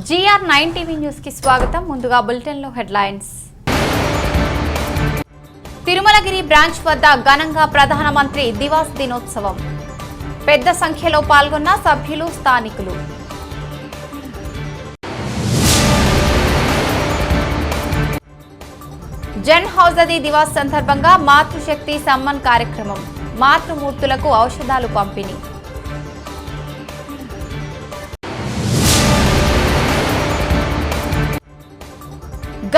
GR9 TV news కి స్వాగతం. ముందుగా బులెటిన్ లో హెడ్లైన్స్. తిరుమలగిరి బ్రాంచ్ వద్ద ఘనంగా ప్రధానమంత్రి దివాస్ దినోత్సవం. పెద్ద సంఖ్యలో పాల్గొన్న సభ్యులు, స్థానికులు. జన్ ఔషధి దివాస్ సందర్భంగా మాతృశక్తి సమ్మాన్ కార్యక్రమం. మాతృమూర్తులకు ఔషధాలు పంపిణీ.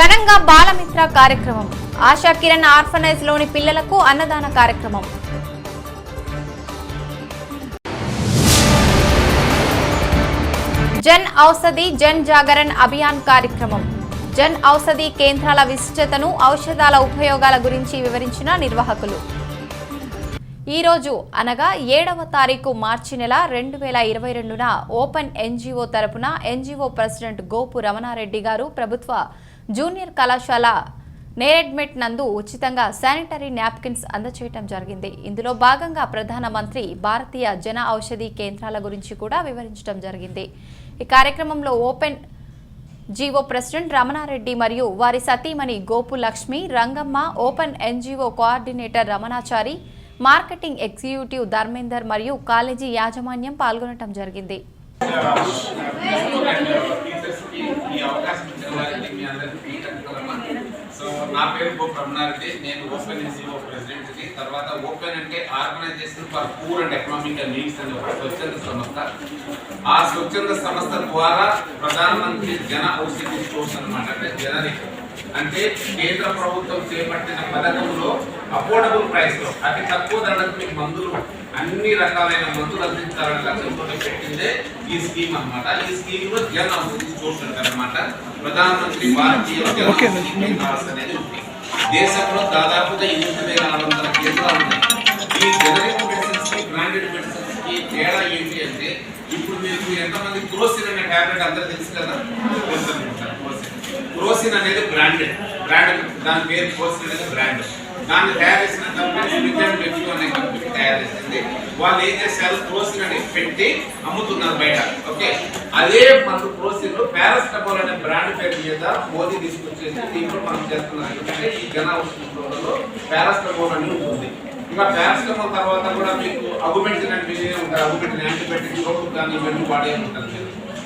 ఘనంగా బాలమిత్ర కార్యక్రమం. ఆశా కిరణ్ ఆర్ఫనైజ్ లోని పిల్లలకు అన్నదాన కార్యక్రమం. జన్ ఔషధి జన్ జాగరణ్ అభియాన్ కార్యక్రమం. జన్ ఔషధి కేంద్రాల విశిష్టతను, ఔషధాల ఉపయోగాల గురించి వివరించిన నిర్వాహకులు. ఈ రోజు అనగా 7వ తారీఖు మార్చి నెల 2022న ఓపెన్ ఎన్జీఓ తరపున ఎన్జీఓ ప్రెసిడెంట్ గోపు రమణారెడ్డి గారు ప్రభుత్వ జూనియర్ కళాశాల నేరెడ్మెట్ నందు ఉచితంగా శానిటరీ నాప్కిన్స్ అందజేయడం జరిగింది. ఇందులో భాగంగా ప్రధానమంత్రి భారతీయ జన ఔషధి కేంద్రాల గురించి కూడా వివరించడం జరిగింది. ఈ కార్యక్రమంలో ఓపెన్ జీఓ ప్రెసిడెంట్ రమణారెడ్డి మరియు వారి సతీమణి Gopu Lakshmi, Rangamma, open NGO coordinator Ramanachari, marketing executive Dharmender మరియు కాలేజీ యాజమాన్యం పాల్గొనడం జరిగింది. నా పేరు గోపు రమణారెడ్డి. నేను ఓపెన్ ఎన్జీఓ ప్రెసిడెంట్. తర్వాత ఓపెన్ అంటే organisation for poor and economical needs అనే ఒక స్వచ్ఛంద సంస్థ. ఆ స్వచ్ఛంద సంస్థ ద్వారా ప్రధానమంత్రి జన ఔషధి స్టోర్స్ అనమాట, అంటే జనరిక్ అంటే కేంద్ర ప్రభుత్వం చేపట్టిన పథకంలో అఫోర్డబుల్ ప్రైస్ లో అతి తక్కువ ధరకు మీకు మందులు, అన్ని రకాలైన మందులు అందించాలని లక్ష్యంతో పెట్టిందే ఈ స్కీమ్ అనమాట. ఈ స్కీమ్ లో జన ఔషధి స్టోర్స్ అంటారనమాట. ప్రధానమంత్రి భారతీయ జన ఔషధి కేంద్రాలు అనేది ఉంది. దేశంలో దాదాపుగా 8,600 కేంద్రాలు ఉన్నాయి. ఈ జనరిక్ మెడిసిన్స్ కి, బ్రాండెడ్ మెడిసిన్స్ కి తేడా ఏంటి అంటే, ఇప్పుడు మీకు ఎంతమంది క్రోసిన్ అనే టాబ్లెట్ అందరూ తెలుసు కదా. క్రోసిన్ అనేది బ్రాండెడ్, దాని పేరు క్రోసిన్ అనేది బ్రాండ్. దాన్ని తయారు చేసిన కంపెనీ అనే కంపెనీ తయారు చేసింది. వాళ్ళు ఏం చేశారు, క్రోసిన్ అని పెట్టి అమ్ముతున్నారు బయట. ఓకే, అదే మందు క్రోసిన్ పారాసిటమాల్ అనే బ్రాండ్ పేరు మీద మోదీ తీసుకొచ్చేసి దీంట్లో మనం చేస్తున్నారు. ఎందుకంటే ఈ జన ఔషధంలో పారాసిటమాల్ అని ఉంటుంది. ఇంకా పారాసిటమాల్ తర్వాత కూడా మీకు అగుమెంటిన్ అంటే ఉంటారు. అగుమెంటిన్ యాంటీబయాటిక్ రోడ్డు కానీ ఇవన్నీ వాడే ఉంటుంది.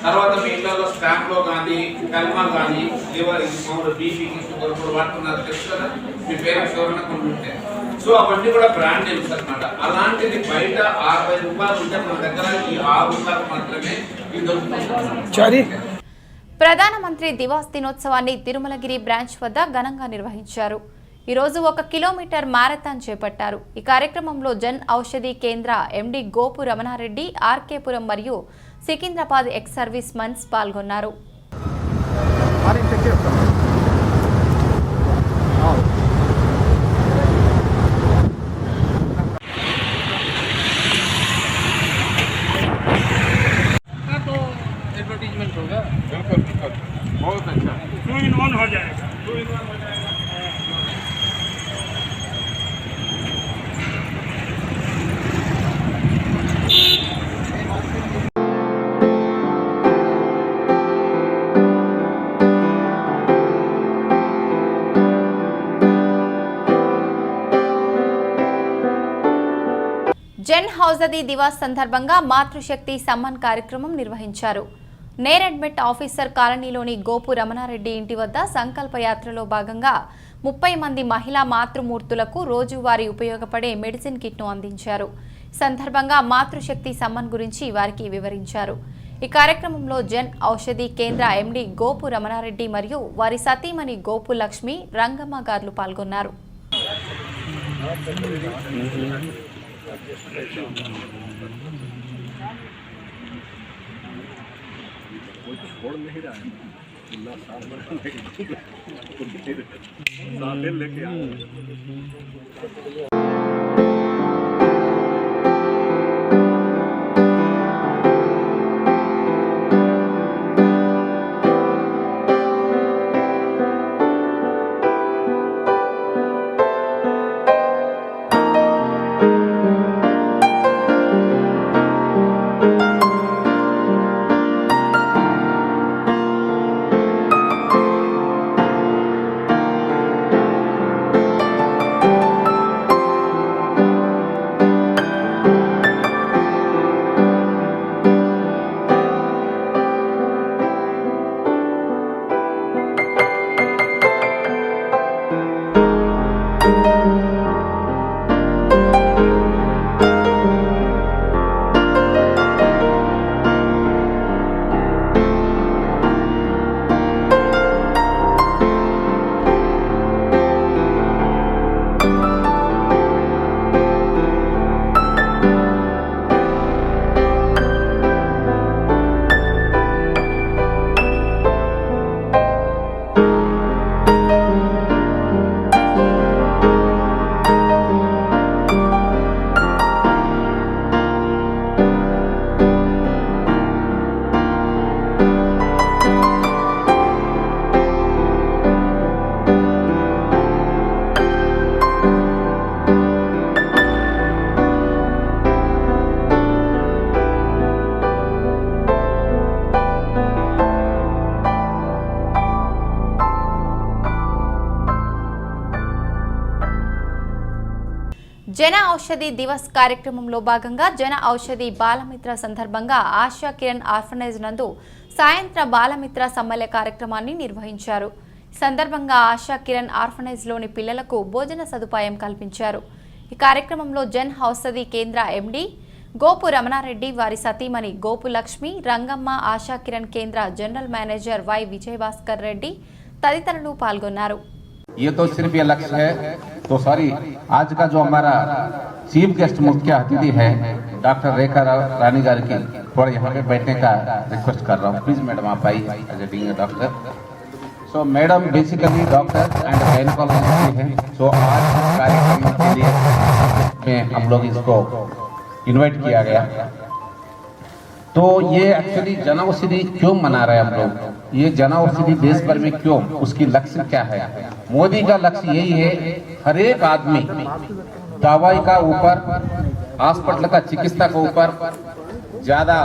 తర్వాత మీ ఇళ్లలో స్టాంప్ లో కానీ, కల్మా కానీ, లివర్ మామూలు బీపీకి, షుగర్ కూడా వాడుతున్నారు తెలుసు కదా. మీ పేరెంట్స్ ఎవరైనా కొన్ని ఉంటాయి. సో అవన్నీ కూడా బ్రాండ్ నేమ్స్ అనమాట. అలాంటిది బయట 60 రూపాయలు ఉంటే మన దగ్గర ఈ 6 రూపాయలు మాత్రమే ఇది దొరుకుతుంది. ప్రధానమంత్రి దివాస్ దినోత్సవాన్ని తిరుమలగిరి బ్రాంచ్ వద్ద ఘనంగా నిర్వహించారు. ఈరోజు 1 కిలోమీటర్ మారథాన్ చేపట్టారు. ఈ కార్యక్రమంలో జన్ ఔషధి కేంద్ర ఎండి గోపు రమణారెడ్డి, ఆర్కేపురం మరియు సికింద్రాబాద్ ఎక్స్ సర్వీస్ మన్స్ పాల్గొన్నారు. జన్ ఔషధి దివాస్ సందర్భంగా మాతృశక్తి సమ్మాన్ కార్యక్రమం నిర్వహించారు. నేరెడ్మెట్ ఆఫీసర్ కాలనీలోని గోపు రమణారెడ్డి ఇంటి వద్ద సంకల్ప యాత్రలో భాగంగా 30 మంది మహిళా మాతృమూర్తులకు రోజువారీ ఉపయోగపడే మెడిసిన్ కిట్ను అందించారు. సందర్భంగా మాతృశక్తి సమ్మాన్ గురించి వారికి వివరించారు. ఈ కార్యక్రమంలో జన్ ఔషధి కేంద్ర ఎండి గోపు రమణారెడ్డి మరియు వారి సతీమణి గోపు లక్ష్మి, రంగమ్మ గారు పాల్గొన్నారు. छोड़ नहीं रहा है, साथ लेके आया। జన ఔషధి దివస్ కార్యక్రమంలో భాగంగా జన ఔషధి బాలమిత్ర సందర్భంగా ఆశా కిరణ్ ఆర్ఫనైజ్ నందు సాయంత్ర బాలమిత్ర సమ్మేళన కార్యక్రమాన్ని నిర్వహించారు. ఈ సందర్భంగా ఆశా కిరణ్ ఆర్ఫనైజ్ లోని పిల్లలకు భోజన సదుపాయం కల్పించారు. ఈ కార్యక్రమంలో జన్ ఔషధి కేంద్ర ఎండి గోపు రమణారెడ్డి, వారి సతీమణి Gopu Lakshmi, Rangamma, Asha Kiran Kendra general manager Y Vijayabhaskar Reddy తదితరులు పాల్గొన్నారు. ये तो सिर्फ ये लक्ष्य है। तो सॉरी, आज का जो हमारा चीफ गेस्ट मुख्य अतिथि है डॉक्टर रेखा रानी गार की, थोड़ा यहाँ पे बैठने का रिक्वेस्ट कर रहा हूँ। प्लीज मैडम आप आइए as a dean doctor. So madam basically doctor and gynaecologist हैं। सो आज कार्यक्रम के लिए में हम लोग इसको इन्वाइट किया गया। तो ये एक्चुअली जन औषधि क्यों मना रहे हैं हम लोग, ये जन औषधि देश भर में क्यों, उसकी लक्ष्य क्या है? मोदी का लक्ष्य यही है, हर एक आदमी दवाई का ऊपर, हॉस्पिटल का चिकित्सा के ऊपर ज्यादा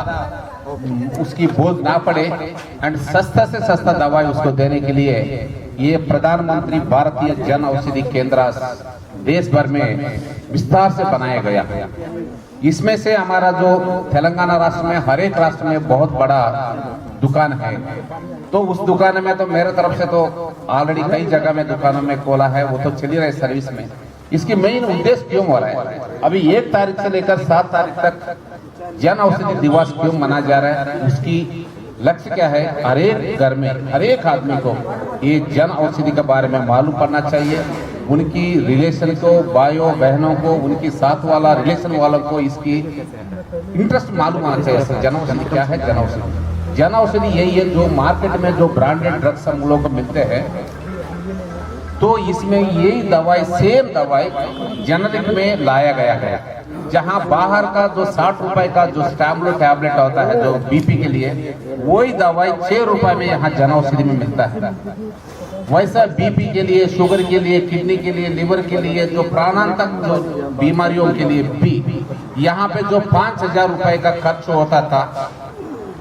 उसकी बोझ ना पड़े एंड सस्ता से सस्ता दवाई उसको देने के लिए ये प्रधानमंत्री भारतीय जन औषधि केंद्र देश भर में विस्तार से बनाया गया। इसमें से हमारा जो तेलंगाना राष्ट्र में हर एक राष्ट्र में बहुत बड़ा दुकान है। तो उस दुकान में तो मेरे तरफ से तो ऑलरेडी कई जगह में दुकानों में खोला है, वो तो चली रही सर्विस में। इसकी मेन उद्देश्य क्यों हो रहा है? अभी 1 तारीख से लेकर 7 तारीख तक जन औषधि दिवस क्यों मनाया जा रहा है? उसकी लक्ष्य क्या है? हर एक घर में हर एक आदमी को ये जन औषधि के बारे में मालूम पड़ना चाहिए। उनकी रिलेशन को, भाइयों बहनों को, उनकी साथ वाला रिलेशन वालों को इसकी इंटरेस्ट मालूम आना चाहिए। जन औषधि क्या है? जन औषधि जन औषधि यही है जो मार्केट में जो ब्रांडेड ड्रग्स हम लोग को मिलते हैं, तो इसमें यही दवाई, सेम दवाई जेनरिक में लाया गया है। जहां बाहर का जो 60 रुपए का जो स्टैम्बलो टैबलेट होता है जो बीपी के लिए, वही दवाई 6 रुपए में यहाँ जन औषधि में मिलता है। वैसा बीपी के लिए, शुगर के लिए, किडनी के लिए, लिवर के लिए, जो प्राणांतक जो बीमारियों के लिए भी यहाँ पे जो 5000 रुपए का खर्च होता था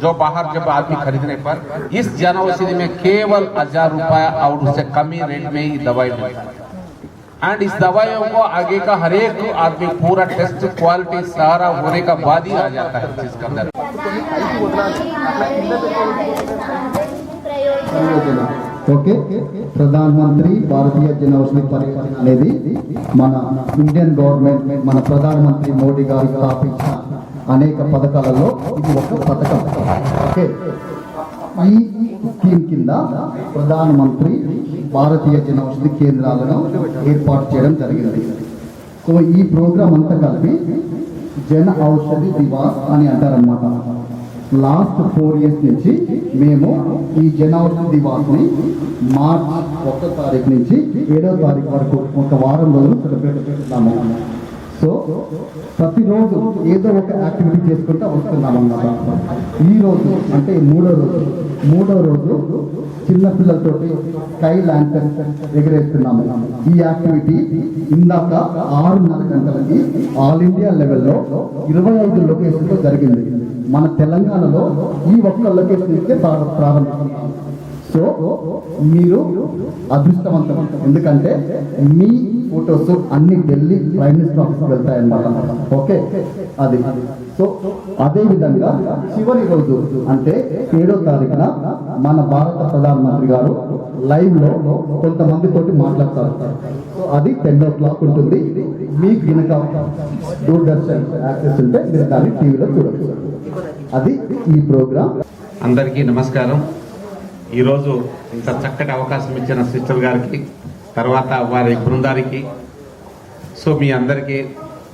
जो बाहर जब आदमी खरीदने पर, इस जन औषधि में केवल 1000 रुपया और उससे कम ही रेट में ही दवाई मिलता है। एंड इस दवाइयों को आगे का हर एक आदमी पूरा टेस्ट क्वालिटी सारा होने का बाद ही आ जाता है जिसके अंदर। ఓకే, ప్రధానమంత్రి భారతీయ జన ఔషధి పరియోజన అనేది మన ఇండియన్ గవర్నమెంట్, మన ప్రధానమంత్రి మోడీ గారు స్థాపించిన అనేక పథకాలలో ఇది ఒక పథకం. ఓకే, ఈ స్కీమ్ కింద ప్రధానమంత్రి భారతీయ జన ఔషధి కేంద్రాలను ఏర్పాటు చేయడం జరిగింది. సో ఈ ప్రోగ్రాం అంతా కలిపి జన ఔషధి దివాస్ అని అంటారన్నమాట. లాస్ట్ 4 years నుంచి మేము ఈ జన ఔషధి దివాస్ని మార్చ్ 1వ తారీఖు నుంచి 7వ తారీఖు వరకు ఒక వారం రోజులు సెలబ్రేట్ చేస్తున్నాము. సో ప్రతిరోజు ఏదో ఒక యాక్టివిటీ చేసుకుంటూ వస్తున్నాం అన్నమాట. ఈ రోజు అంటే మూడో రోజు చిన్న పిల్లలతోటి స్కై ల్యాంటర్న్ ఎగరేస్తున్నాము. ఈ యాక్టివిటీ ఇందాక 6:30 గంటలకి ఆల్ ఇండియా లెవెల్లో 25 లొకేషన్లో జరిగింది. మన తెలంగాణలో ఈ ఒక్క లొకేషన్ ఇస్తే ప్రారంభిస్తున్నాం. సో మీరు అదృష్టవంతం, ఎందుకంటే మీ ఫొటోస్ అన్ని ఢిల్లీ ప్రైమ్ మినిస్టర్ ఆఫీస్కి వెళ్తాయన్నమాట. ఓకే, అది సో అదే విధంగా చివరి రోజు అంటే 7వ తారీఖున మన భారత ప్రధానమంత్రి గారు లైవ్ లో కొంతమంది తోటి మాట్లాడతారు. సో అది 10 o'clock ఉంటుంది. మీకు కనుక దూరదర్శన్ యాక్సెస్ ఉంటే మీరు దాన్ని టీవీలో చూడవచ్చు. అది ఈ ప్రోగ్రామ్. అందరికీ నమస్కారం. ఈరోజు ఇంత చక్కటి అవకాశం ఇచ్చిన సిస్టర్ గారికి, తర్వాత వారి బృందానికి, సో మీ అందరికీ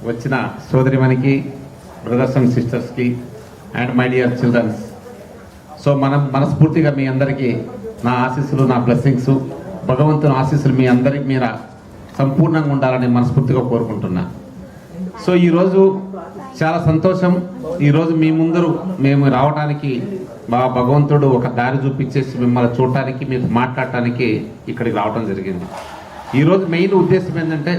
వచ్చిన సోదరిమణికి, బ్రదర్స్ అండ్ సిస్టర్స్కి and my dear childrens, so మనస్ఫూర్తిగా మీ అందరికీ నా ఆశీస్సులు, నా బ్లెస్సింగ్స్, భగవంతుని ఆశీస్సులు మీ అందరికి మీద సంపూర్ణంగా ఉండాలని మనస్ఫూర్తిగా కోరుకుంటున్నా. సో ఈరోజు చాలా సంతోషం. ఈరోజు మీ ముందరు మేము రావడానికి భగవంతుడు ఒక దారి చూపించేసి మిమ్మల్ని చూడటానికి, మీతో మాట్లాడటానికి ఇక్కడికి రావడం జరిగింది. ఈరోజు మెయిన్ ఉద్దేశం ఏంటంటే,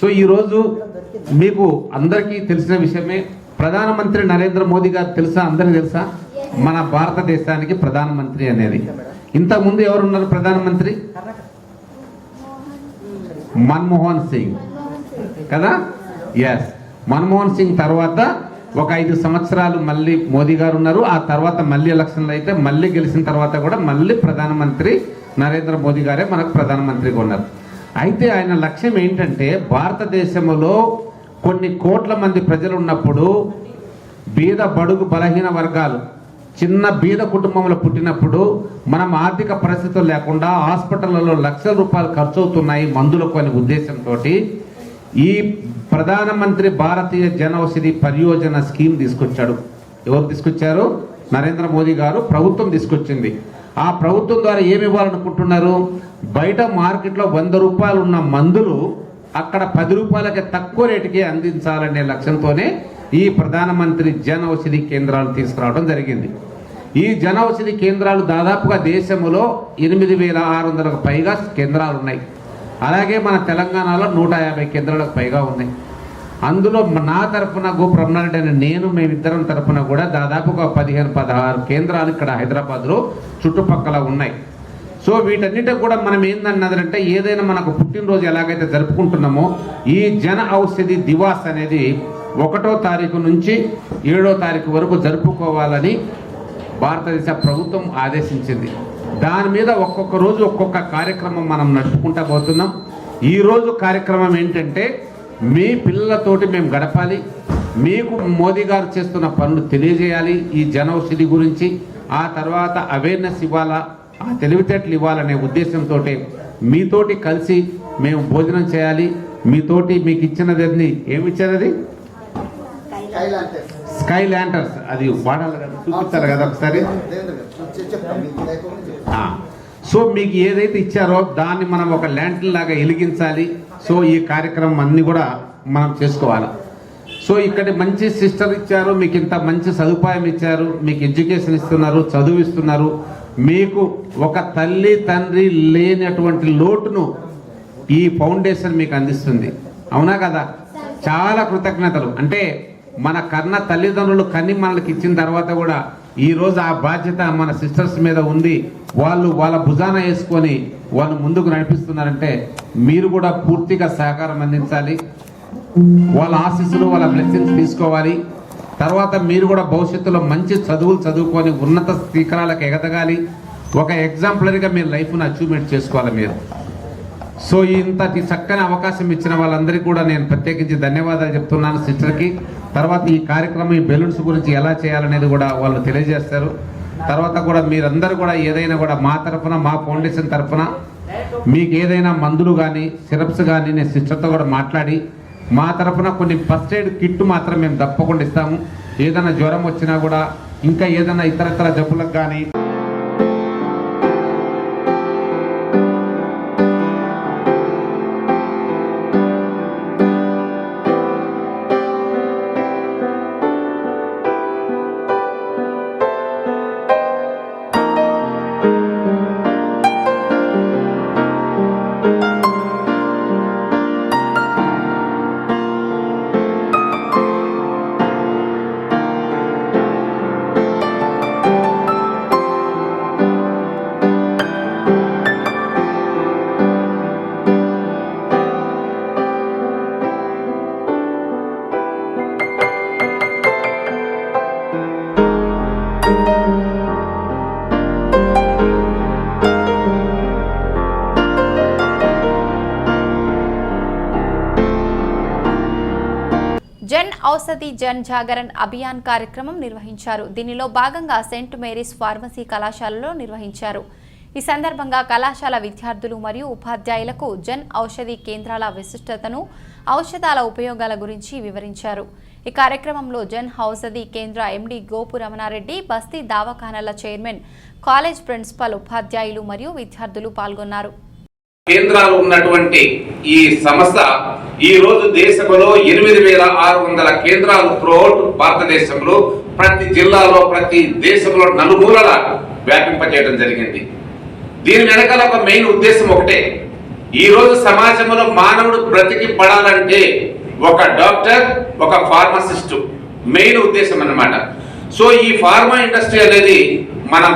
సో ఈరోజు మీకు అందరికీ తెలిసిన విషయమే, ప్రధానమంత్రి నరేంద్ర మోదీ గారు తెలుసా? అందరికీ తెలుసా? మన భారతదేశానికి ప్రధానమంత్రి అనేది. ఇంతకుముందు ఎవరున్నారు ప్రధానమంత్రి? మన్మోహన్ సింగ్ కదా. ఎస్, మన్మోహన్ సింగ్ తర్వాత ఒక 5 సంవత్సరాలు మళ్ళీ మోదీ గారు ఉన్నారు. ఆ తర్వాత మళ్ళీ ఎలక్షన్లు అయితే మళ్ళీ గెలిచిన తర్వాత కూడా మళ్ళీ ప్రధానమంత్రి నరేంద్ర మోదీ గారే మనకు ప్రధానమంత్రిగా ఉన్నారు. అయితే ఆయన లక్ష్యం ఏంటంటే భారతదేశంలో కొన్ని కోట్ల మంది ప్రజలు ఉన్నప్పుడు బీద బడుగు బలహీన వర్గాలు చిన్న బీద కుటుంబంలో పుట్టినప్పుడు మనం ఆర్థిక పరిస్థితులు లేకుండా హాస్పిటళ్లలో లక్షల రూపాయలు ఖర్చు అవుతున్నాయి మందులకు అనే ఉద్దేశంతో ఈ ప్రధానమంత్రి భారతీయ జన ఔషధి పరియోజన స్కీమ్ తీసుకొచ్చాడు. ఎవరు తీసుకొచ్చారు? నరేంద్ర మోదీ గారు ప్రభుత్వం తీసుకొచ్చింది. ఆ ప్రభుత్వం ద్వారా ఏమి ఇవ్వాలనుకుంటున్నారు? బయట మార్కెట్లో 100 రూపాయలు ఉన్న మందులు అక్కడ 10 రూపాయలకి తక్కువ రేటుకి అందించాలనే లక్ష్యంతోనే ఈ ప్రధానమంత్రి జన ఔషధి కేంద్రాలు తీసుకురావడం జరిగింది. ఈ జన ఔషధి కేంద్రాలు దాదాపుగా దేశంలో 8,600కు పైగా కేంద్రాలు ఉన్నాయి. అలాగే మన తెలంగాణలో 150 కేంద్రాలకు పైగా ఉన్నాయి. అందులో నా తరఫున గో బ్రహ్మనారెడ్డి అని మేమిద్దరం తరఫున కూడా దాదాపుగా 15-16 కేంద్రాలు ఇక్కడ హైదరాబాద్లో చుట్టుపక్కల ఉన్నాయి. సో వీటన్నిటికి కూడా మనం ఏందన్నదంటే ఏదైనా మనకు పుట్టినరోజు ఎలాగైతే జరుపుకుంటున్నామో ఈ జన ఔషధి దివాస్ అనేది 1వ తారీఖు నుంచి 7వ తారీఖు వరకు జరుపుకోవాలని భారతదేశ ప్రభుత్వం ఆదేశించింది. దాని మీద ఒక్కొక్క రోజు ఒక్కొక్క కార్యక్రమం మనం నడుపుకుంటా పోతున్నాం. ఈ రోజు కార్యక్రమం ఏంటంటే మీ పిల్లలతోటి మేము గడపాలి, మీకు మోదీ గారు చేస్తున్న పనులు తెలియజేయాలి ఈ జన ఔషధి గురించి, ఆ తర్వాత అవేర్నెస్ ఇవ్వాలా, ఆ తెలివితేటలు ఇవ్వాలనే ఉద్దేశంతో మీతోటి కలిసి మేము భోజనం చేయాలి. మీతోటి మీకు ఇచ్చినది ఏమి ఇచ్చారది? స్కై ల్యాంటర్స్. అది వాడాలి కదా, చూపించాలి కదా ఒకసారి. సో మీకు ఏదైతే ఇచ్చారో దాన్ని మనం ఒక ల్యాంటర్న్ లాగా వెలిగించాలి. సో ఈ కార్యక్రమం అన్ని కూడా మనం చేసుకోవాలి. సో ఇక్కడ మంచి సిస్టర్ ఇచ్చారు, మీకు ఇంత మంచి సదుపాయం ఇచ్చారు, మీకు ఎడ్యుకేషన్ ఇస్తున్నారు, చదువు ఇస్తున్నారు. మీకు ఒక తల్లి తండ్రి లేనటువంటి లోటును ఈ ఫౌండేషన్ మీకు అందిస్తుంది. అవునా కదా? చాలా కృతజ్ఞతలు. అంటే మన కన్న తల్లిదండ్రులు కన్ని మనకి ఇచ్చిన తర్వాత కూడా ఈరోజు ఆ బాధ్యత మన సిస్టర్స్ మీద ఉంది. వాళ్ళు వాళ్ళ భుజాన వేసుకొని వాళ్ళు ముందుకు నడిపిస్తున్నారంటే మీరు కూడా పూర్తిగా సహకారం అందించాలి. వాళ్ళ ఆశీస్సులు వాళ్ళ బ్లెస్సింగ్స్ తీసుకోవాలి. తర్వాత మీరు కూడా భవిష్యత్తులో మంచి చదువులు చదువుకొని ఉన్నత శిఖరాలకు ఎగదగాలి. ఒక ఎగ్జాంపులరీగా మీరు లైఫ్ను అచీవ్మెంట్ చేసుకోవాలి మీరు. సో ఇంతటి చక్కని అవకాశం ఇచ్చిన వాళ్ళందరికీ కూడా నేను ప్రత్యేకించి ధన్యవాదాలు చెప్తున్నాను సిస్టర్కి. తర్వాత ఈ కార్యక్రమం ఈ బెలూన్స్ గురించి ఎలా చేయాలనేది కూడా వాళ్ళు తెలియజేస్తారు. తర్వాత కూడా మీరందరూ కూడా ఏదైనా కూడా మా తరఫున మా ఫౌండేషన్ తరఫున మీకు ఏదైనా మందులు కానీ సిరప్స్ కానీ నేను సిస్టర్తో కూడా మాట్లాడి మా తరఫున కొన్ని ఫస్ట్ ఎయిడ్ కిట్ మాత్రం మేము తప్పకుండా ఇస్తాము. ఏదైనా జ్వరం వచ్చినా కూడా ఇంకా ఏదైనా ఇతరతర జబ్బులకు కానీ జన్ ఔషధి జన్ జాగరణ్ అభియాన్ కార్యక్రమం నిర్వహించారు. దీనిలో భాగంగా సెయింట్ మేరీస్ ఫార్మసీ కళాశాలలో నిర్వహించారు. ఈ సందర్భంగా కళాశాల విద్యార్థులు మరియు ఉపాధ్యాయులకు జన్ ఔషధి కేంద్రాల విశిష్టతను, ఔషధాల ఉపయోగాల గురించి వివరించారు. ఈ కార్యక్రమంలో జన్ ఔషధి కేంద్ర ఎండి గోపు రమణారెడ్డి, బస్తీ దవాఖానాల చైర్మన్, కాలేజ్ ప్రిన్సిపల్, ఉపాధ్యాయులు మరియు విద్యార్థులు పాల్గొన్నారు. కేంద్రాలు ఉన్నటువంటి ఈ సంస్థ ఈ రోజు దేశంలో 8,600 కేంద్రాలు త్రూఅవుట్ భారతదేశంలో ప్రతి జిల్లాలో ప్రతి దేశంలో నలుమూలల వ్యాపింపజేయడం జరిగింది. దీని వెనకాల ఒక మెయిన్ ఉద్దేశం ఒకటే. ఈ రోజు సమాజంలో మానవుడు బ్రతికి పడాలంటే ఒక డాక్టర్, ఒక ఫార్మసిస్ట్ మెయిన్ ఉద్దేశం అన్నమాట. సో ఈ ఫార్మా ఇండస్ట్రీ అనేది మనం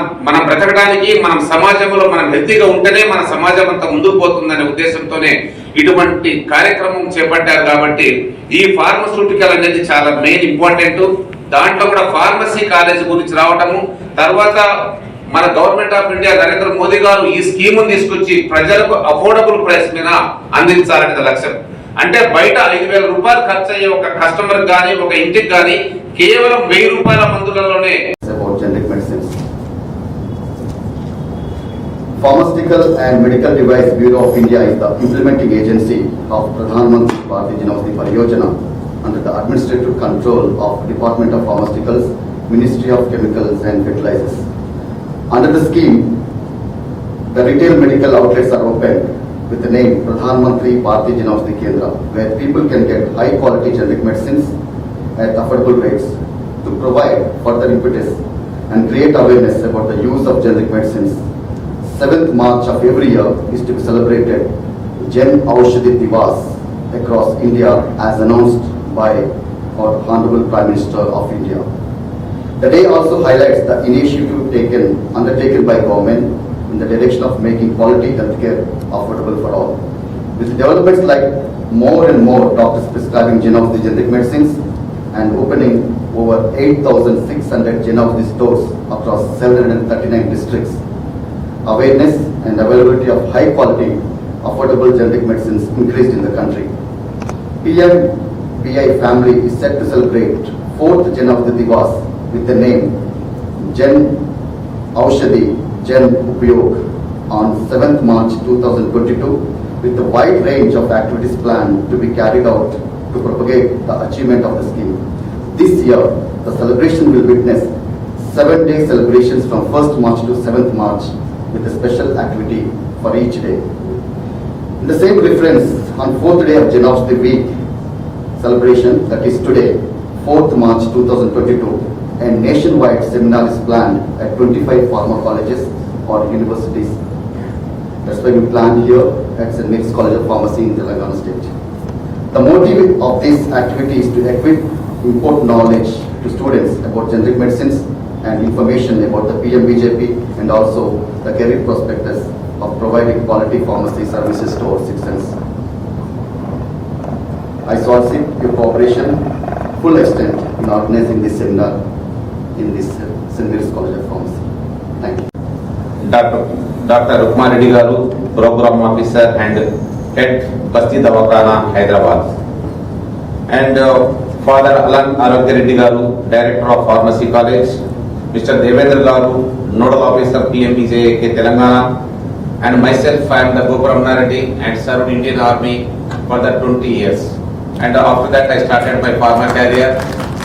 బ్రతకడానికి, మనం సమాజంలో మనం హెల్తీగా ఉంటేనే మన సమాజం అంతా ముందుకు పోతుందనే ఉద్దేశంతోనే ఇటువంటి కార్యక్రమం చేపట్టారు కాబట్టి ఈ ఫార్మస్యూటికల్ అనేది చాలా మెయిన్ ఇంపార్టెంట్. దాంట్లో కూడా ఫార్మసీ కాలేజ్ గురించి రావటము, తర్వాత మన government of India Narendra Modi గారు ఈ స్కీమ్ తీసుకొచ్చి ప్రజలకు అఫోర్డబుల్ ప్రైస్ మీద అందించాలనేది లక్ష్యం. అంటే బయట 5,000 రూపాయలు ఖర్చు అయ్యే ఒక కస్టమర్ కానీ ఒక ఇంటికి కానీ కేవలం 1,000 రూపాయల మందులలోనే. Pharmaceutical and Medical Device Bureau of India is the implementing agency of Pradhan Mantri Bharatiya Jan Aushadhi Pariyojana under the administrative control of Department of Pharmaceuticals, Ministry of Chemicals and Fertilizers. Under the scheme, the retail medical outlets are opened with the name Pradhan Mantri Bharatiya Jan Aushadhi Kendra, where people can get high quality generic medicines at affordable rates. To provide further impetus and create awareness about the use of generic medicines, 7th March of every year is to be celebrated Jan Aushadhi Divas across India as announced by our Honorable Prime Minister of India. The day also highlights the initiative undertaken by government in the direction of making quality healthcare affordable for all. With developments like more and more doctors prescribing Jan Aushadhi generic medicines and opening over 8,600 Jan Aushadhi stores across 739 districts, awareness and availability of high quality affordable generic medicines increased in the country. PMBI family is set to celebrate 4th Jan Aushadhi Divas with the name Jan Aushadhi Jan Upayog on 7th March 2022 with a wide range of activities planned to be carried out to propagate the achievement of the scheme. This year, the celebration will witness 7-day celebrations from 1st March to 7th March with a special activity for each day. In the same reference, on 4th day of Jan Aushadhi week celebration, that is today, 4th March 2022, a nationwide seminar is planned at 25 pharma colleges or universities. That's why we planned here at St. Mary's College of Pharmacy in Telangana State. The motive of this activity is to equip important knowledge to students about generic medicines and information about the PMBJP and also the career prospectus of providing quality pharmacy services to our citizens. I solicit your cooperation full extent in organizing this seminar in this St. Mary's College of Pharmacy. Thank you. Dr. Rukma Reddy Garu, Program Officer and Head Basti Dawakana, Hyderabad. And Father Alan Arogya Reddy Garu, Director of Pharmacy College. Mr. Devendra Garu, Nodal Officer PMBJK Telangana, and myself, I am the Gopuramna Reddy and served Indian Army for the 20 years. And after that, I started my pharma career,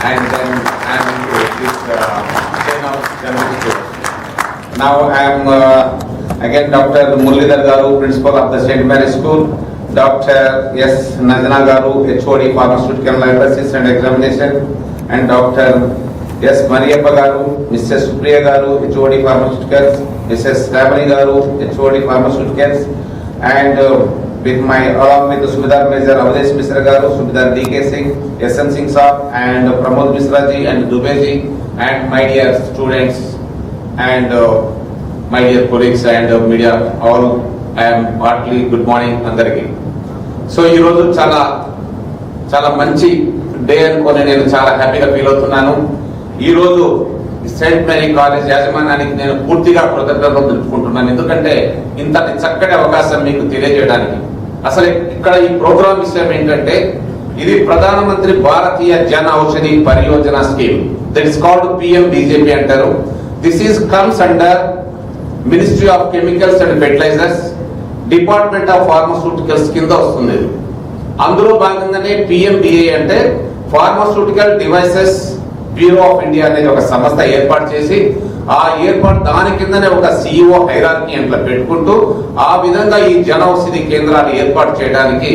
and then I am into this general course. Now I am again Dr. Muralidhar Garu, Principal of the St. Mary's School, Dr. S. Nanjana Garu, HOD Pharmaceutical Analysis and Examination, and Dr. Yes, Mariappa Garu, Mrs. Supriya Garu, HOD Pharmaceuticals, Mrs. Ramani Garu, HOD Pharmaceuticals, and along with the Subedar Major Avdesh Misra Garu, Subedar D.K. Singh, S.N. Singh Saab, and Pramod Misra ji and Dubey ji, and my dear students and my dear colleagues and media, all I am partly good morning andariki. So ee roju చాలా మంచి day అనుకొని నేను చాలా హ్యాపీగా feel అవుతున్నాను. ఈ రోజు Saint Mary college యాజమాన్యానికి నేను పూర్తిగా కృతజ్ఞతలు తెలుపుకుంటున్నాను. ఎందుకంటే ఇంతటి చక్కటి అవకాశం మీకు తెలియజేయడానికి. అసలు ఇక్కడ ఈ ప్రోగ్రామ్ విషయం ఏంటంటే ఇది Pradhanmantri Bharatiya Jan Aushadhi Pariyojana scheme, that is called PMBJP అంటారు. This is comes under ministry of chemicals and fertilisers, department of pharmaceuticals కింద వస్తుంది. అందులో భాగంగానే PMBA అంటే pharmaceutical devices bureau of India అనేది ఒక సంస్థ ఏర్పాటు చేసి దాని కిందనే ఒక CEO హైరార్కీ అట్లా పెట్టుకుంటూ ఆ విధంగా ఈ జన ఔషధి కేంద్రాలు ఏర్పాటు చేయడానికి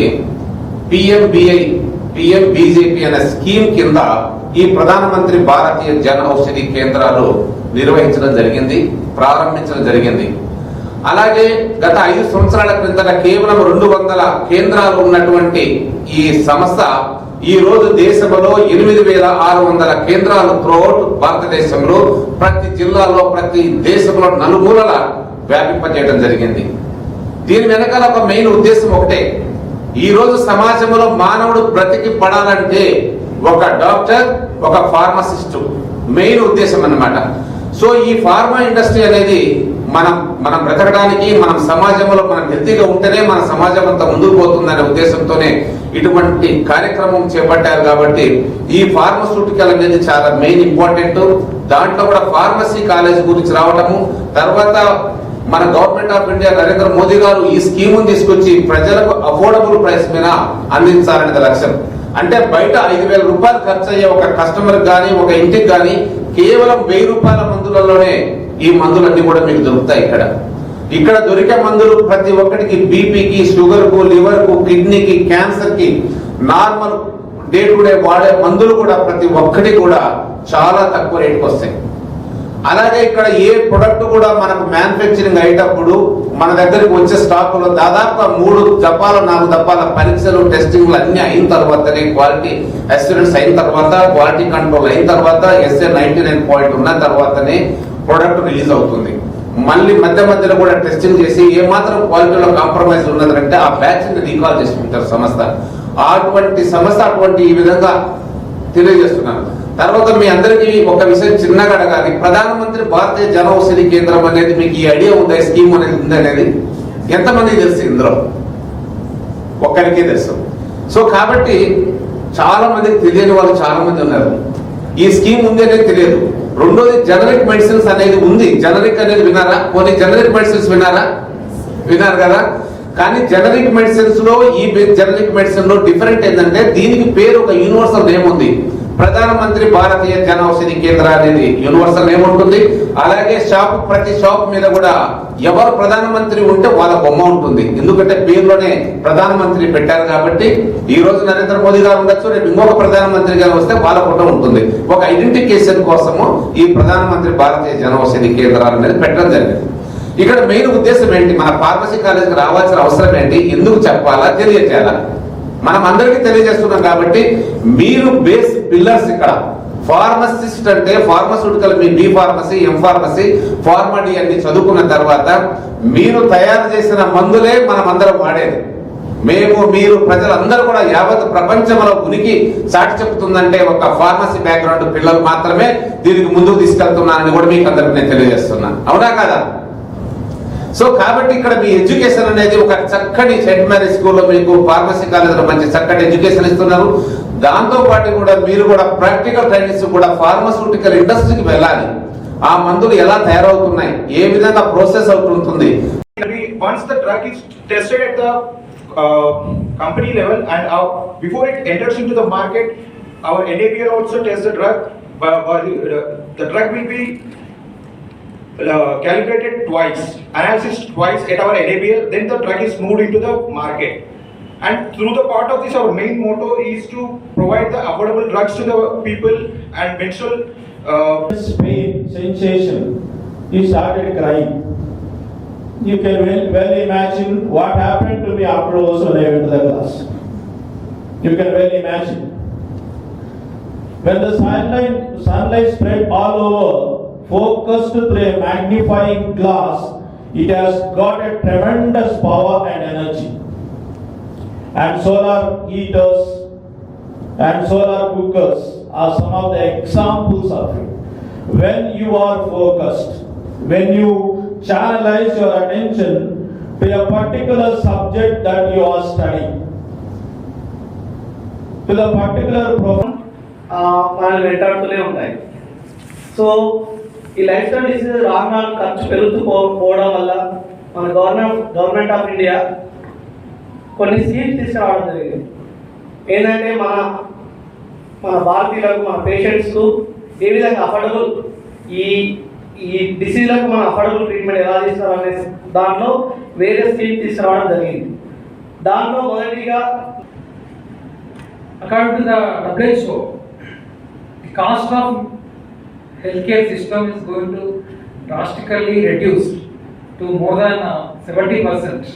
PMBJP అనే స్కీమ్ కింద ఈ ప్రధానమంత్రి భారతీయ జన ఔషధి కేంద్రాలు నిర్వహించడం జరిగింది, ప్రారంభించడం జరిగింది. అలాగే గత 5 సంవత్సరాల క్రిందట కేవలం 200 కేంద్రాలు ఉన్నటువంటి ఈ సంస్థ ఈ రోజు దేశంలో 8,600 కేంద్రాలు త్రూఅవుట్ భారతదేశంలో ప్రతి జిల్లాలో ప్రతి దేశంలో నలుమూలల వ్యాపింపజేయడం జరిగింది. దీని వెనకాల ఒక మెయిన్ ఉద్దేశం ఒకటే, ఈ రోజు సమాజంలో మానవుడు బ్రతికి పడాలంటే ఒక డాక్టర్, ఒక ఫార్మసిస్ట్ మెయిన్ ఉద్దేశం అన్నమాట. సో ఈ ఫార్మా ఇండస్ట్రీ అనేది మనం బ్రతకడానికి, మనం సమాజంలో మనం హెల్తీగా ఉంటేనే మన సమాజం అంతా ముందుకు పోతుందనే ఉద్దేశంతోనే ఇటువంటి కార్యక్రమం చేపట్టారు. కాబట్టి ఈ ఫార్మస్యూటికల్ అనేది చాలా మెయిన్ ఇంపార్టెంట్. దాంట్లో కూడా ఫార్మసీ కాలేజ్ గురించి రావటము, తర్వాత మన government of India Narendra Modi గారు ఈ స్కీమ్ తీసుకొచ్చి ప్రజలకు అఫోర్డబుల్ ప్రైస్ మీద అందించాలనేది లక్ష్యం. అంటే బయట 5,000 రూపాయలు ఖర్చు అయ్యే ఒక కస్టమర్ గానీ, ఒక ఇంటికి గానీ కేవలం 1,000 రూపాయల మందులలోనే ఈ మందులన్నీ కూడా మీకు దొరుకుతాయి. ఇక్కడ దొరికే మందులు ప్రతి ఒక్కటికి బీపీకి, షుగర్ కు, లివర్ కు, కిడ్నీకి, క్యాన్సర్ కి, నార్మల్ డే టు డే వాడే మందులు కూడా ప్రతి ఒక్కటి కూడా చాలా తక్కువ రేటుకి వస్తాయి. అలాగే ఇక్కడ ఏ ప్రొడక్ట్ కూడా మనకు మ్యానుఫ్యాక్చరింగ్ అయ్యేటప్పుడు మన దగ్గరికి వచ్చే స్టాక్ లో దాదాపు 3 దప్పాలు 4 దప్పాల పరీక్షలు, టెస్టింగ్లు అన్ని అయిన తర్వాతనే, క్వాలిటీ అస్యూరెన్స్ అయిన తర్వాత, క్వాలిటీ కంట్రోల్ అయిన తర్వాత, SA 99 పాయింట్ ఉన్న తర్వాతనే ప్రొడక్ట్ రిలీజ్ అవుతుంది. మళ్ళీ మధ్యలో కూడా టెస్టింగ్ చేసి ఏమాత్రం క్వాలిటీలో కాంప్రమైజ్ ఉన్నదంటే ఆ బ్యాచ్ ని రీకాల్ చేసుకుంటారు సంస్థ. అటువంటి సంస్థ అటువంటి ఈ విధంగా తెలియజేస్తున్నాను. తర్వాత మీ అందరికీ ఒక విషయం చిన్నగా అడగాలి. ప్రధానమంత్రి భారతీయ జన ఔషధి కేంద్రం అనేది మీకు ఈ ఐడియా ఉందా? స్కీమ్ అనేది ఉందనేది ఎంతమందికి తెలుసు? ఇందులో ఒక్కరికే తెలుసు. సో కాబట్టి చాలా మందికి తెలియని వాళ్ళు చాలా మంది ఉన్నారు. ఈ స్కీమ్ ఉంది అనేది తెలియదు. రెండోది జనరిక్ మెడిసిన్స్ అనేది ఉంది. జనరిక్ అనేది విన్నారా? కొన్ని జనరిక్ మెడిసిన్స్ విన్నారు కదా. కానీ జనరిక్ మెడిసిన్స్ లో ఈ జనరిక్ మెడిసిన్ లో డిఫరెంట్ ఏంటంటే దీనికి పేరు ఒక యూనివర్సల్ నేమ్ ఉంది. ప్రధానమంత్రి భారతీయ జన ఔషధి కేంద్ర అనేది యూనివర్సల్ నేమ్ ఉంటుంది. అలాగే ప్రతి షాప్ మీద కూడా ఎవరు ప్రధానమంత్రి ఉంటే వాళ్ళ బొమ్మ ఉంటుంది. ఎందుకంటే పేరులోనే ప్రధానమంత్రి పెట్టారు కాబట్టి ఈ రోజు నరేంద్ర మోదీ గారు ఉండొచ్చు, రేపు ఇంకొక ప్రధానమంత్రి గారు వస్తే వాళ్ళ ఫోటో ఉంటుంది. ఒక ఐడెంటిఫికేషన్ కోసము ఈ ప్రధానమంత్రి భారతీయ జన ఔషధి కేంద్రాలు అనేది పెట్టడం జరిగింది. ఇక్కడ మెయిన్ ఉద్దేశం ఏంటి? మన ఫార్మసీ కాలేజీకి రావాల్సిన అవసరం ఏంటి? ఎందుకు చెప్పాలా, తెలియజేయాలా? మనం అందరికీ తెలియజేస్తున్నాం కాబట్టి మీరు బేస్ పిల్లర్స్. ఇక్కడ ఫార్మసిస్ట్ అంటే ఫార్మస్యూటికల్, మీ B pharmacy, M pharmacy, PharmD అన్ని చదువుకున్న తర్వాత మీరు తయారు చేసిన మందులే మనం అందరం వాడేది. మీరు ప్రజలందరూ కూడా యావత్ ప్రపంచంలో ఉనికి సాటి చెప్తుందంటే ఒక ఫార్మసీ బ్యాక్గ్రౌండ్ పిల్లలు మాత్రమే దీనికి ముందుకు తీసుకెళ్తున్నారని కూడా మీకు అందరికి నేను తెలియజేస్తున్నాను. అవునా కదా? సో కాబట్టి ఇక్కడ మీ ఎడ్యుకేషన్ అనేది ఒక చక్కటి సెయింట్ మేరీ స్కూల్లో మీకు ఫార్మసీ కాలేజీలో మంచి చక్కటి ఎడ్యుకేషన్ ఇస్తున్నారు. దాంతో పాటు కూడా మీరు కూడా ప్రాక్టికల్ ట్రైనింగ్స్ కూడా ఫార్మస్యూటికల్ ఇండస్ట్రీకి వెళ్ళాలి. ఆ మందులు ఎలా తయారవుతున్నాయి, ఏ విధంగా ప్రాసెస్ అవుతుంటుంది. Once the drug is tested at the company level and before it enters into the market, our NABL also tests the drug. The drug will be calibrated twice, analysis twice at our NABL, then the drug is moved into the market. And through the part of this, our main motto is to provide the affordable drugs to the people and menstrual pain, sensation. He started crying. You can well imagine what happened to me afterwards when I went to the class. You can well imagine. When the sunlight spread all over, focused through a magnifying glass, it has got a tremendous power and energy. And solar heaters and solar cookers are some of the examples of it. When you are focused, when you channelize your attention to a particular subject that you are studying, to the particular program, మనం వెంటాడుతూనే ఉంటాయి. So ఈ life style disease రాను ఖర్చు పెరుగుతూ పోవడం వల్ల మన గవర్నమెంట్ ఆఫ్ ఇండియా కొన్ని స్కీమ్స్ తీసుకురావడం జరిగింది. ఏంటంటే మన భారతీయులకు, మన పేషెంట్స్కు ఏ విధంగా అఫోర్డబుల్ ఈ డిసీజ్లకు మన అఫోర్డబుల్ ట్రీట్మెంట్ ఎలా తీసుకోవాలనే దాంట్లో వేరే స్కీమ్ తీసుకురావడం జరిగింది. దాంట్లో మొదటిగా according to the WHO, the cost of healthcare system is going to drastically reduced to more than 70%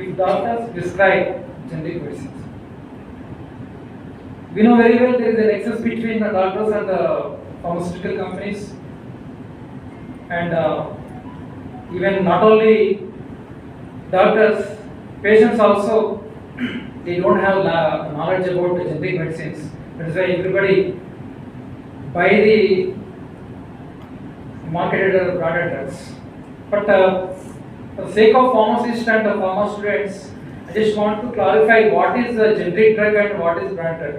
if doctors prescribe generic medicines. We know very well there is a nexus between the doctors and the pharmaceutical companies, and even not only doctors, patients also they don't have knowledge about generic medicines. That is why everybody buy the marketed or branded drugs. But for the sake of pharmacists and the pharma students, I just want to clarify what is the generic drug and what is branded.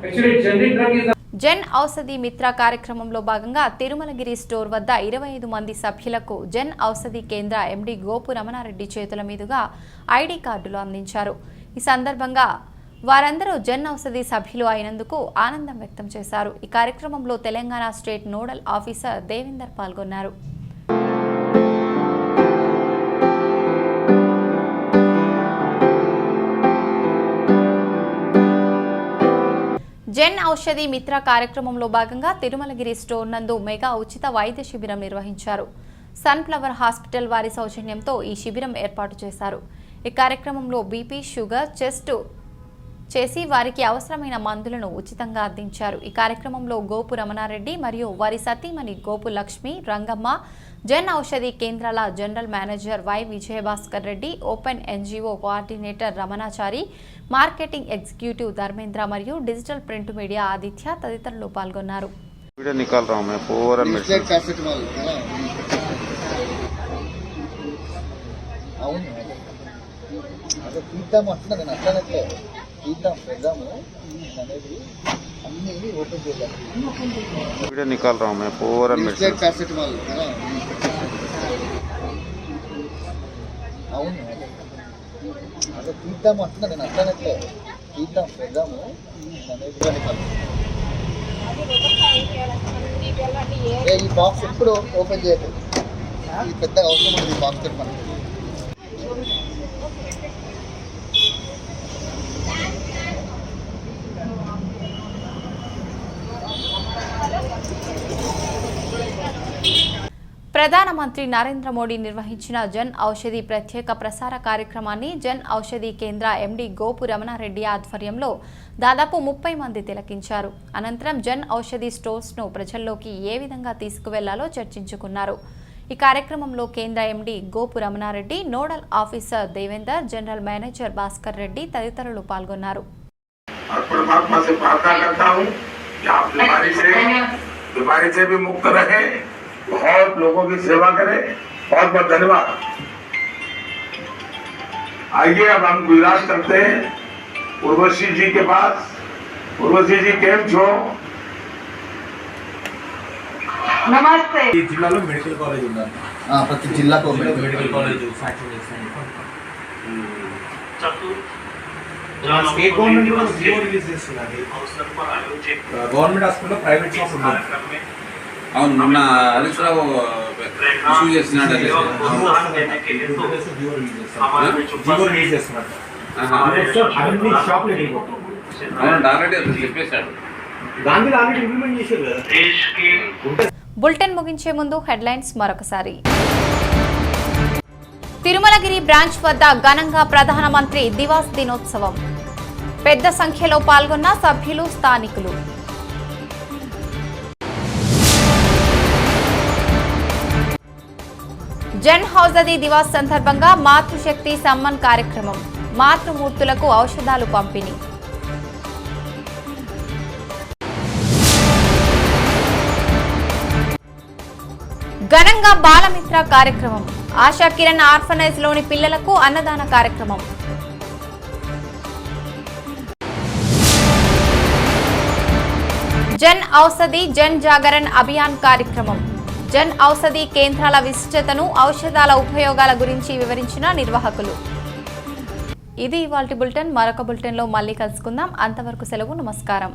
Actually, generic drug is Jan ఔషధి మిత్ర కార్యక్రమంలో భాగంగా Tirumalagiri store వద్ద 25 మంది సభ్యులకు జన్ ఔషధి కేంద్ర MD Gopu Ramanareddy చేతుల మీదుగా ID కార్డులు అందించారు. ఈ సందర్భంగా వారందరూ జన్ ఔషధి సభ్యులు అయినందుకు ఆనందం వ్యక్తం చేశారు. ఈ కార్యక్రమంలో Telangana state nodal officer Devender పాల్గొన్నారు. జన్ ఔషధి మిత్ర కార్యక్రమంలో భాగంగా తిరుమలగిరి స్టోర్ నందు మెగా ఉచిత వైద్య శిబిరం నిర్వహించారు. సన్ఫ్లవర్ హాస్పిటల్ వారి సౌజన్యంతో ఈ శిబిరం ఏర్పాటు చేశారు. ఈ కార్యక్రమంలో బీపీ, షుగర్ టెస్ట్ చేసి వారికి అవసరమైన మందులను ఉచితంగా అందించారు. ఈ కార్యక్రమంలో గోపు రమణారెడ్డి మరియు వారి సతీమణి గోపు లక్ష్మి, రంగమ్మ, జన్ ఔషధి కేంద్రాల general manager Y Vijayabhaskar Reddy, open NGO coordinator Ramanachari, marketing executive Dharmendra మరియు డిజిటల్ ప్రింట్ మీడియా ఆదిత్య తదితరులు పాల్గొన్నారు. అన్ని ఓపెన్ చేద్దాం. వీడియో నికాల్ रहा हूं मैं पूरा मिर्च पैरासिटामोल అవును అదే తీద్దాం అంటున్నా నేను అట్లనట్లే తీద్దాం పెద్దాము ఈ బాక్స్ ఎప్పుడు ఓపెన్ చేయలేదు. ఈ పెద్దగా అవసరం ఉంది ఈ బాక్స్ మనకి. ప్రధానమంత్రి నరేంద్ర మోడీ నిర్వహించిన జన్ ఔషధి ప్రత్యేక ప్రసార కార్యక్రమాన్ని జన్ ఔషధి కేంద్ర ఎండి గోపు రమణారెడ్డి ఆధ్వర్యంలో దాదాపు 30 మంది తిలకించారు. అనంతరం జన్ ఔషధి స్టోర్స్ను ప్రజల్లోకి ఏ విధంగా తీసుకువెళ్లాలో చర్చించుకున్నారు. ఈ కార్యక్రమంలో కేంద్ర MD Gopu Ramanareddy, nodal officer Devender, general manager Bhaskar Reddy తదితరులు పాల్గొన్నారు. बहुत लोगों की सेवा करे. बहुत बहुत धन्यवाद. आइए अब हम गुजरात करते हैं उर्वशी जी के पास. उर्वशी जी केम छो? నమస్తే. ఈ జిల్లాలో మెడికల్ కాలేజ్ ఉందండి. ప్రతి జిల్లాకు మెడికల్ కాలేజ్ శాంక్షన్ చేస్తాను. స్టేట్ గవర్నమెంట్ కూడా జియో రిలీజ్ చేస్తున్నది. గవర్నమెంట్ హాస్పిటల్లో ప్రైవేట్ షాప్ ఉంది. అవును, మొన్న హరీశ్రావు ఇష్యూ చేస్తున్నాడు. బులెటిన్ ముగించే ముందు హెడ్లైన్స్ మరొకసారి. తిరుమలగిరి బ్రాంచ్ వద్ద ఘనంగా ప్రధానమంత్రి దివాస్ దినోత్సవం. పెద్ద సంఖ్యలో పాల్గొన్న సభ్యులు, స్థానికులు. జన్ ఔషధి దివాస్ సందర్భంగా మాతృశక్తి సమ్మన్ కార్యక్రమం. మాతృమూర్తులకు ఔషధాలు పంపిణీ. ఘనంగా బాలమిత్ర కార్యక్రమం. ఆశా కిరణ్ ఆర్ఫనైజ్ లోని పిల్లలకు అన్నదాన కార్యక్రమం. జన్ ఔషధి జన్ జాగరణ్ అభియాన్ కార్యక్రమం. జన్ ఔషధి కేంద్రాల విశిష్టతను, ఔషధాల ఉపయోగాల గురించి వివరించిన నిర్వాహకులు. ఇది ఇవాల్టి బులెటిన్. మరొక బులెటిన్లో మళ్ళీ కలుసుకుందాం. అంతవరకు సెలవు. నమస్కారం.